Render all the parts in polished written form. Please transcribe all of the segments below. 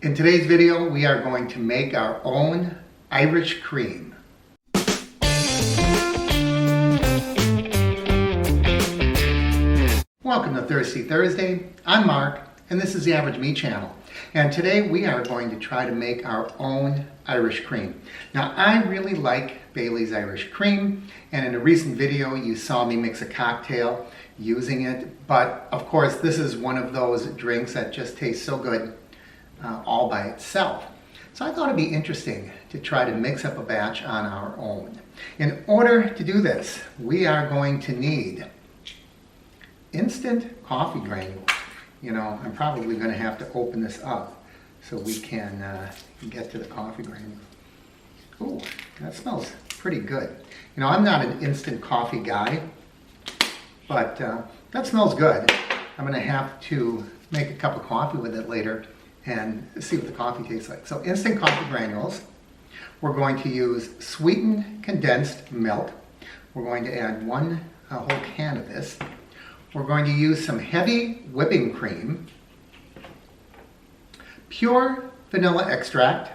In today's video, we are going to make our own Irish cream. Welcome to Thirsty Thursday. I'm Mark, and this is the Average Me channel. And today we are going to try to make our own Irish cream. Now, I really like Bailey's Irish cream, and in a recent video you saw me mix a cocktail using it. But of course, this is one of those drinks that just tastes so good all by itself. So I thought it'd be interesting to try to mix up a batch on our own. In order to do this, we are going to need instant coffee granules. You know, I'm probably going to have to open this up so we can get to the coffee granules. Ooh, that smells pretty good. You know, I'm not an instant coffee guy, but that smells good. I'm going to have to make a cup of coffee with it later and see what the coffee tastes like. So instant coffee granules. We're going to use sweetened condensed milk. We're going to add a whole can of this. We're going to use some heavy whipping cream, pure vanilla extract,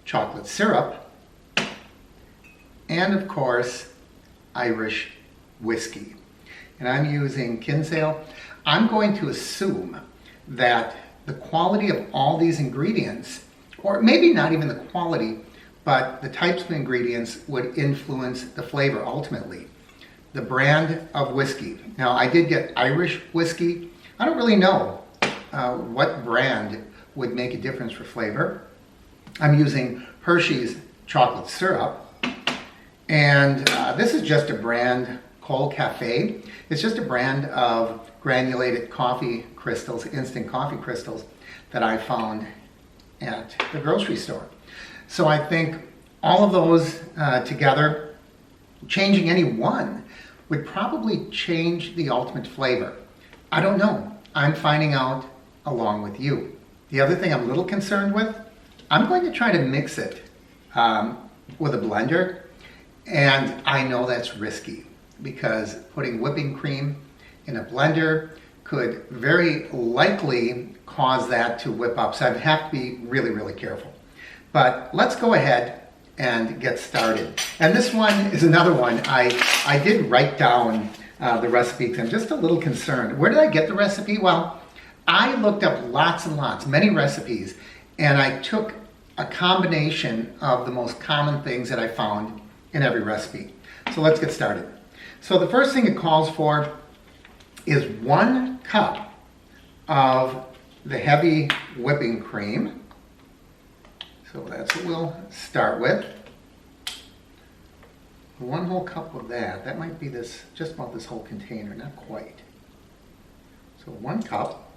chocolate syrup, and of course, Irish whiskey. And I'm using Kinsale. I'm going to assume that the quality of all these ingredients, or maybe not even the quality, but the types of ingredients would influence the flavor ultimately. The brand of whiskey. Now, I did get Irish whiskey. I don't really know what brand would make a difference for flavor. I'm using Hershey's chocolate syrup, and this is just a brand called Cafe. It's just a brand of granulated coffee crystals, instant coffee crystals that I found at the grocery store. So I think all of those together, changing any one would probably change the ultimate flavor. I don't know. I'm finding out along with you. The other thing I'm a little concerned with, I'm going to try to mix it with a blender, and I know that's risky because putting whipping cream in a blender could very likely cause that to whip up. So I'd have to be really, really careful. But let's go ahead and get started. And this one is another one. I did write down the recipe because I'm just a little concerned. Where did I get the recipe? Well, I looked up lots and lots, many recipes, and I took a combination of the most common things that I found in every recipe. So let's get started. So the first thing it calls for is 1 cup of the heavy whipping cream. So that's what we'll start with. 1 whole cup of that. That might be this, just about this whole container, not quite. So 1 cup.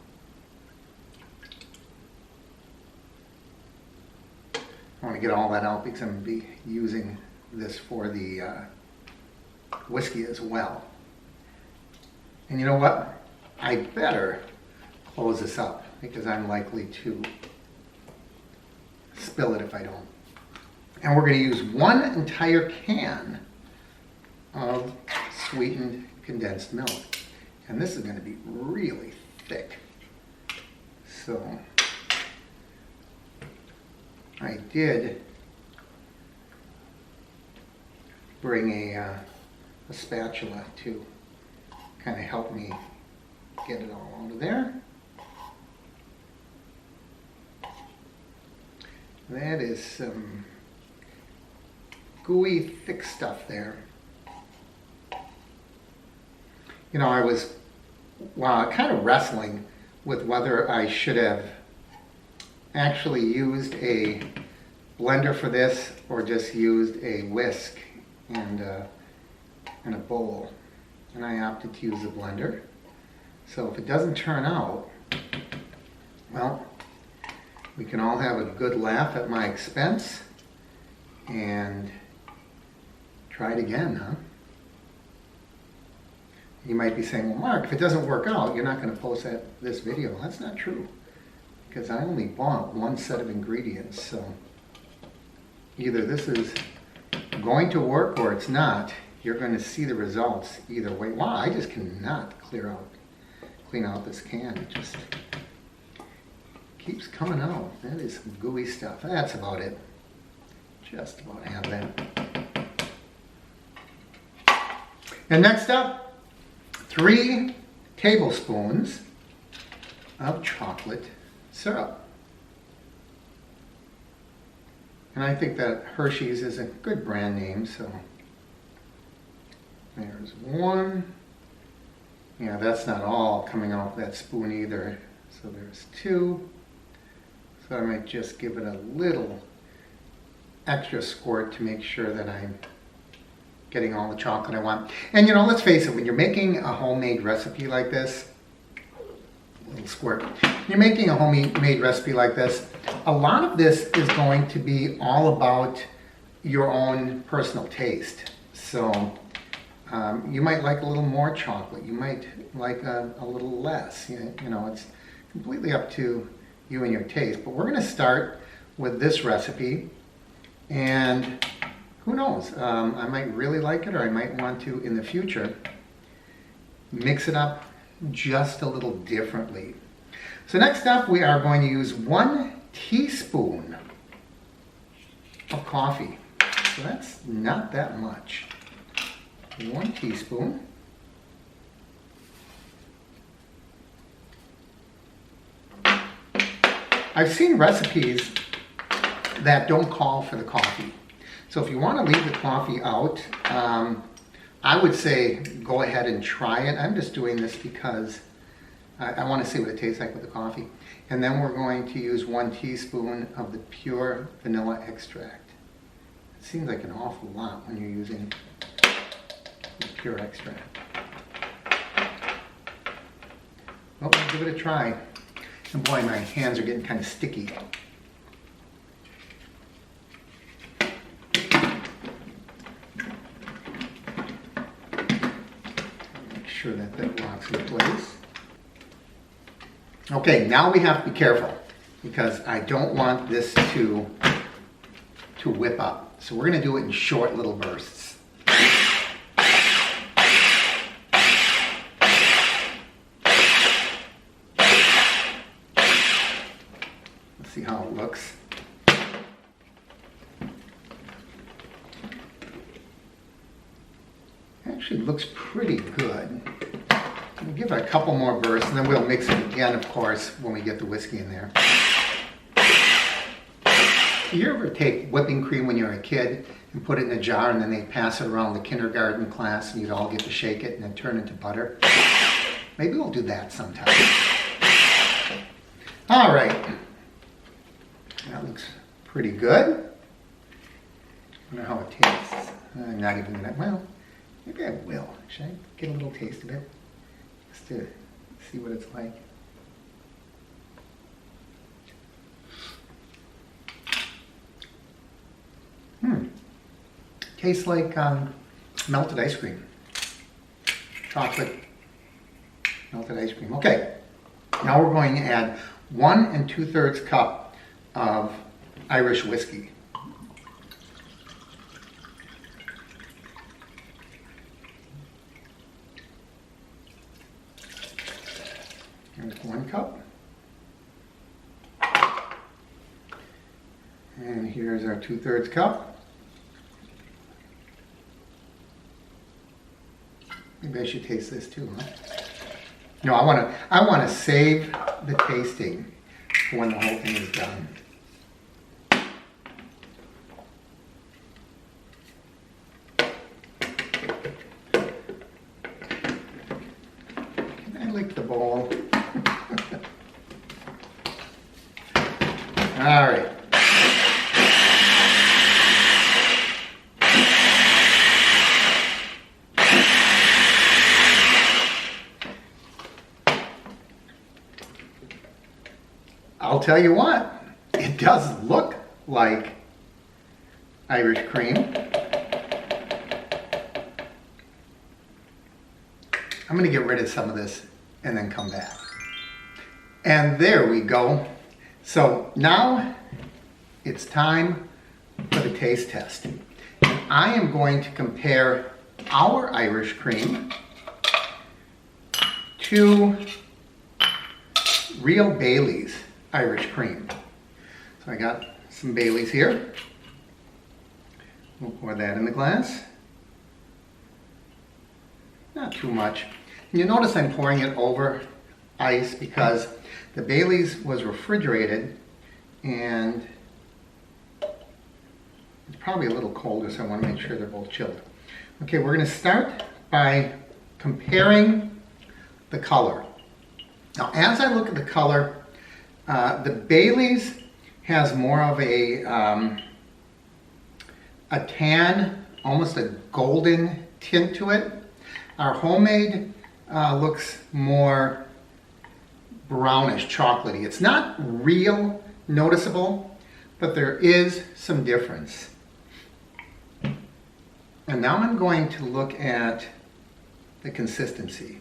I want to get all that out because I'm going to be using this for the whiskey as well. And you know what? I better close this up because I'm likely to spill it if I don't. And we're going to use 1 entire can of sweetened condensed milk. And this is going to be really thick. So I did bring a spatula to kind of help me get it all out of there. That is some gooey, thick stuff there. You know, I was kind of wrestling with whether I should have actually used a blender for this or just used a whisk and a bowl. And I opted to use a blender. So if it doesn't turn out, well, we can all have a good laugh at my expense and try it again, huh? You might be saying, well, Mark, if it doesn't work out, you're not going to post this video. That's not true, because I only bought 1 set of ingredients. So either this is going to work or it's not. You're going to see the results either way. Wow, I just cannot clean out this can. keeps coming out. That is some gooey stuff. That's about it. Just about have that. And next up, 3 tablespoons of chocolate syrup. And I think that Hershey's is a good brand name, so there's 1. Yeah, that's not all coming off that spoon either. So there's 2. So I might just give it a little extra squirt to make sure that I'm getting all the chocolate I want. And you know, let's face it, when you're making a homemade recipe like this, a little squirt, you're making a homemade recipe like this, a lot of this is going to be all about your own personal taste. So you might like a little more chocolate, you might like a little less, you know, it's completely up to you and your taste. But we're going to start with this recipe, and who knows, I might really like it, or I might want to in the future mix it up just a little differently. So next up, we are going to use 1 teaspoon of coffee. So that's not that much. 1 teaspoon. I've seen recipes that don't call for the coffee. So if you want to leave the coffee out, I would say go ahead and try it. I'm just doing this because I want to see what it tastes like with the coffee. And then we're going to use 1 teaspoon of the pure vanilla extract. It seems like an awful lot when you're using the pure extract. Well, we'll give it a try. And boy, my hands are getting kind of sticky. Make sure that that locks in place. Okay, now we have to be careful because I don't want this to whip up. So we're going to do it in short little bursts. See how it looks. Actually looks pretty good. We'll give it a couple more bursts and then we'll mix it again, of course, when we get the whiskey in there. Do you ever take whipping cream when you're a kid and put it in a jar and then they pass it around the kindergarten class and you'd all get to shake it and then turn into butter? Maybe we'll do that sometime. All right. That looks pretty good. I wonder how it tastes. I'm not even gonna, well, maybe I will. Should I get a little taste of it? Just to see what it's like. Tastes like melted ice cream. Chocolate melted ice cream. Okay, now we're going to add 1 2/3 cup of Irish whiskey. Here's 1 cup. And here's our 2/3 cup. Maybe I should taste this too, huh? No, I want to save the tasting for when the whole thing is done. Can I lick the bowl? All right. I'll tell you what, it does look like Irish cream. I'm going to get rid of some of this and then come back. And there we go. So now it's time for the taste test. And I am going to compare our Irish cream to real Bailey's Irish cream. So I got some Baileys here. We'll pour that in the glass. Not too much. And you notice I'm pouring it over ice because the Baileys was refrigerated and it's probably a little colder, so I want to make sure they're both chilled. Okay, we're going to start by comparing the color. Now, as I look at the color, the Baileys has more of a tan, almost a golden tint to it. Our homemade looks more brownish, chocolatey. It's not real noticeable, but there is some difference. And now I'm going to look at the consistency.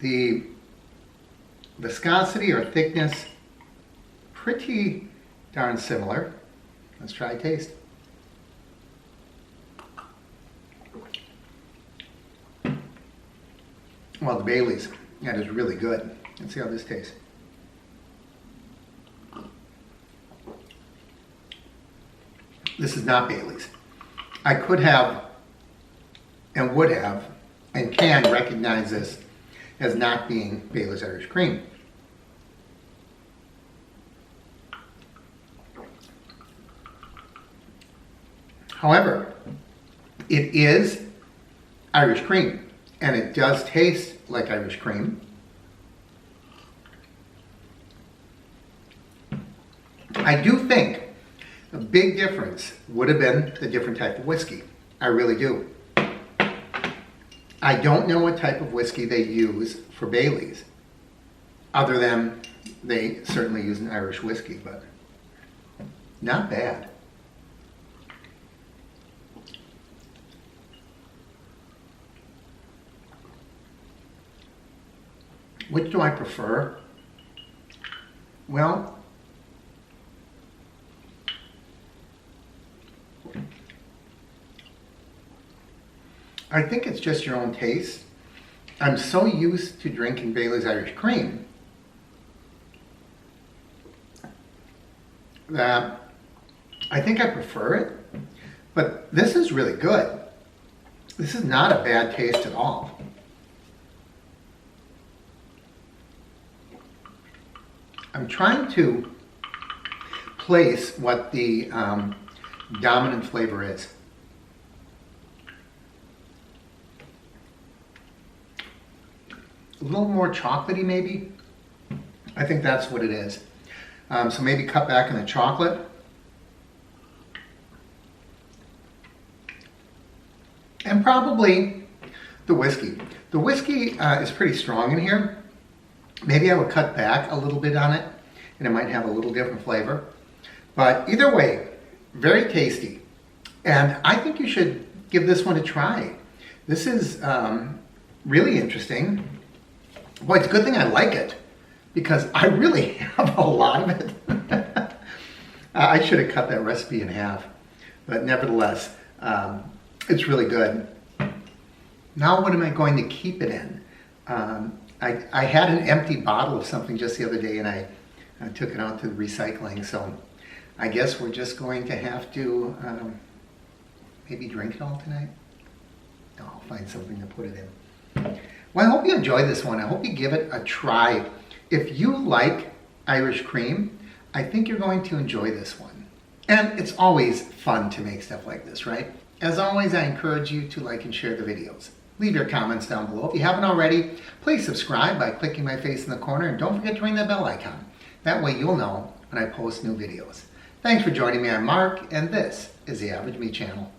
The viscosity or thickness, pretty darn similar. Let's try a taste. Well, the Baileys, that is really good. Let's see how this tastes. This is not Baileys. I could have and would have and can recognize this as not being Baileys Irish Cream. However, it is Irish cream, and it does taste like Irish cream. I do think a big difference would have been the different type of whiskey. I really do. I don't know what type of whiskey they use for Baileys, other than they certainly use an Irish whiskey, but not bad. Which do I prefer? Well, I think it's just your own taste. I'm so used to drinking Baileys Irish Cream that I think I prefer it, but this is really good. This is not a bad taste at all. I'm trying to place what the dominant flavor is. A little more chocolatey, maybe. I think that's what it is. So maybe cut back on the chocolate. And probably the whiskey. The whiskey is pretty strong in here. Maybe I would cut back a little bit on it, and it might have a little different flavor. But either way, very tasty. And I think you should give this one a try. This is really interesting. Boy, it's a good thing I like it, because I really have a lot of it. I should have cut that recipe in half, but nevertheless, it's really good. Now what am I going to keep it in? I had an empty bottle of something just the other day, and I took it out to the recycling, so I guess we're just going to have to maybe drink it all tonight. No, I'll find something to put it in. Well, I hope you enjoy this one. I hope you give it a try. If you like Irish cream, I think you're going to enjoy this one. And it's always fun to make stuff like this, right? As always, I encourage you to like and share the videos. Leave your comments down below. If you haven't already, please subscribe by clicking my face in the corner, and don't forget to ring that bell icon. That way you'll know when I post new videos. Thanks for joining me. I'm Mark, and this is The Average Me Channel.